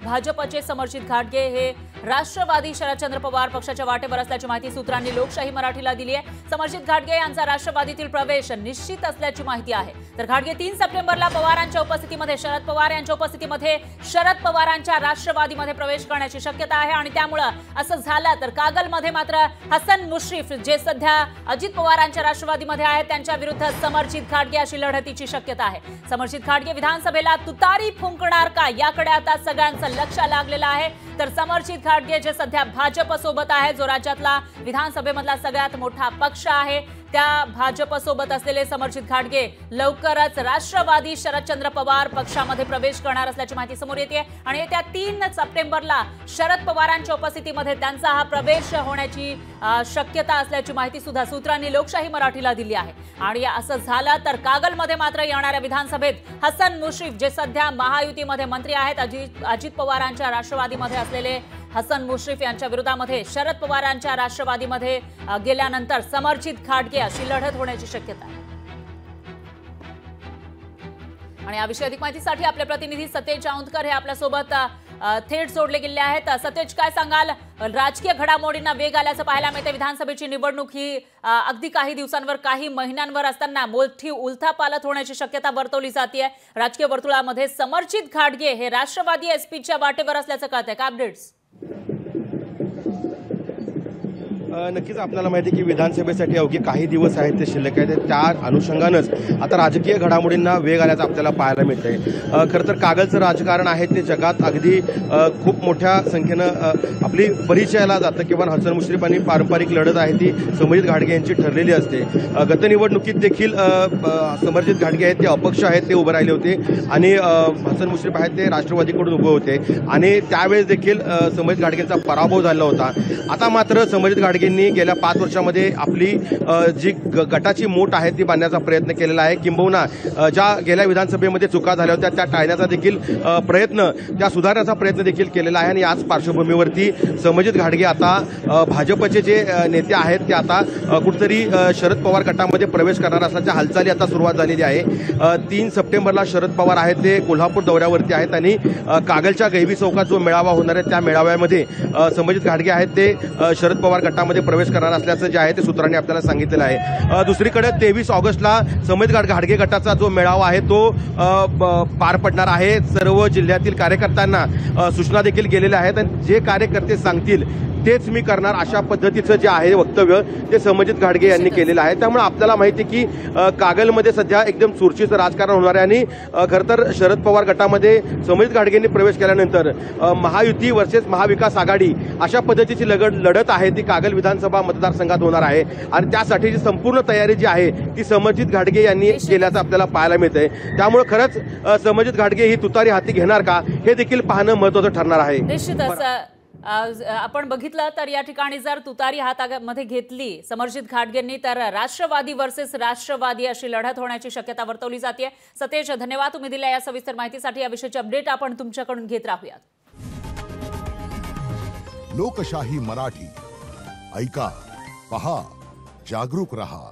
भाजपचे समर्जित घाटगे हे राष्ट्रवादी शरदचंद्र पवार पक्षाच्या वाटेवर असल्याची माहिती सूत्रांनी लोकशाही मराठीला दिली आहे। समर्जित घाटगे यांचा राष्ट्रवादीतील प्रवेश निश्चित असल्याची माहिती आहे। तर घाटगे 3 सप्टेंबरला पवारांच्या उपस्थितीमध्ये शरद पवार यांच्या उपस्थितीमध्ये शरद पवारांच्या राष्ट्रवादीमध्ये प्रवेश करण्याची शक्यता आहे आणि त्यामुळे असं झालं तर कागलमध्ये मात्र हसन मुश्रीफ जे सध्या अजित पवारांच्या राष्ट्रवादीमध्ये आहेत त्यांच्या विरुद्ध समर्जित घाटगे अशी लढतीची शक्यता आहे। समर्जित घाटगे विधानसभेला तुतारी फुंकणार का याकडे आता सगळ्यांचं लक्ष लागलेलं आहे। तर समर्जित घाटगे जे सध्या भाजप सोबत आहे, जो राज्यातला विधानसभेमधला सगळ्यात मोठा पक्ष आहे, त्या भाजप सोबत असलेले समर्जित घाटगे लवकरच राष्ट्रवादी शरदचंद्र पवार पक्षामध्ये प्रवेश करणार असल्याची माहिती समोर येते आणि येत्या 3 सप्टेंबरला शरद पवारांच्या उपस्थितीमध्ये त्यांचा हा प्रवेश होण्याची शक्यता असल्याची माहिती सुद्धा सूत्रांनी लोकशाही मराठीला दिली आहे। आणि असं झालं तर कागलमध्ये मात्र येणाऱ्या विधानसभेत हसन मुश्रीफ जे सध्या महायुतीमध्ये मंत्री आहेत, अजित पवारांच्या राष्ट्रवादीमध्ये असलेले हसन मुश्रीफ यांच्या विरोधामध्ये शरद पवारांच्या राष्ट्रवादीमध्ये गेल्यानंतर समर्जित घाटगे अशी लढत होण्याची शक्यता आहे। आणि याविषयी अधिक माहितीसाठी आपले प्रतिनिधी सतेज औंधकर हे आपल्या सोबत थेट जोडले गेले आहेत। सतेज, काय सांगाल? राजकीय घडामोडींना वेग आल्याचं पाहायला मिळते। विधानसभेची निवडणूक ही अगदी काही दिवसांवर, काही महिन्यांवर असताना मोठी उलथापालथ होण्याची शक्यता वर्तवली जाते। राजकीय वर्तुळामध्ये समर्जित घाटगे हे राष्ट्रवादी एसपीच्या वाटेवर असल्याचं कळतंय, काय अपडेट्स? नक्कीच आपल्याला माहिती आहे की विधानसभेसाठी अवघे काही दिवस आहेत ते शिल्लक आहेत। त्या अनुषंगानंच आता राजकीय घडामोडींना वेग आल्याचं आपल्याला पाहायला मिळतंय। खरं तर कागलचं राजकारण आहे ते जगात अगदी खूप मोठ्या संख्येनं आपली परिचयाला जातं किंवा हसन मुश्रीफ आणि पारंपरिक लढत आहे ती समर्जित घाटगे यांची ठरलेली असते। गत निवडणुकीत देखील समर्जित घाटगे आहेत ते अपक्ष आहेत, ते उभे राहिले होते आणि हसन मुश्रीफ आहेत ते राष्ट्रवादीकडून उभे होते आणि त्यावेळेस देखील समर्जित घाटगेंचा पराभव झाला होता। आता मात्र समर्जित घाटगे गेल्या 5 वर्षांमध्ये आपली जी गटाची मोठ आहे ती बांधण्याचा प्रयत्न केलेला आहे। किंबहुना ज्या गेल्या विधानसभेमध्ये चुका झाल्या होत्या त्या टाळण्याचा देखील प्रयत्न, त्या सुधारण्याचा प्रयत्न देखील केलेला आहे आणि याच पार्श्वभूमीवरती समर्जित घाटगे आता भाजपचे जे नेते आहेत ते आता कुठेतरी शरद पवार गटामध्ये प्रवेश करणार असल्याच्या हालचाली आता सुरुवात झालेली आहे। 3 सप्टेंबरला शरद पवार आहेत ते कोल्हापूर दौऱ्यावरती आहेत आणि कागलच्या गैवी चौकात जो मेळावा होणार आहे त्या मेळाव्यामध्ये समर्जित घाटगे आहेत ते शरद पवार गटामध्ये प्रवेश करणार असल्याचं जे आहे ते सूत्रांनी आपल्याला सांगितलेलं आहे। दुसरीकडे 23 ऑगस्टला समर्जित घाटगे गटाचा जो मेळावा आहे तो पार पडणार आहे। सर्व जिल्ह्यातील कार्यकर्त्यांना सूचना देखील गेलेल्या आहेत आणि जे कार्यकर्ते सांगतील तेच मी करणार अशा पद्धतीचं जे आहे वक्तव्य ते समर्जित घाटगे यांनी केलेलं आहे। त्यामुळे आपल्याला माहिती आहे की कागलमध्ये सध्या एकदम चुरशीचं राजकारण होणार आहे आणि खरं तर शरद पवार गटामध्ये समर्जित घाटगेंनी प्रवेश केल्यानंतर महायुती वर्सेस महाविकास आघाडी अशा पद्धतीची लढत आहे ती कागल विधानसभा मतदारसंघात होणार आहे आणि त्यासाठीची संपूर्ण तयारी जी आहे ती समर्जित घाटगे यांनी केल्याचं आपल्याला पाहायला मिळतंय। त्यामुळे खरंच समर्जित घाटगे ही तुतारी हाती घेणार का हे देखील पाहणं महत्त्वाचं ठरणार आहे। निश्चितच आपण बघितलं तर या ठिकाणी जर तुतारी हातामध्ये घेतली समर्जित घाटगेंनी तर राष्ट्रवादी वर्सेस राष्ट्रवादी अशी लढत होण्याची शक्यता वर्तवली जाते। सतेज, धन्यवाद तुम्ही दिल्या या सविस्तर माहितीसाठी। या विषयाची अपडेट आपण तुमच्याकडून घेत राहूयात। लोकशाही मराठी ऐका, पहा, जागरूक रहा।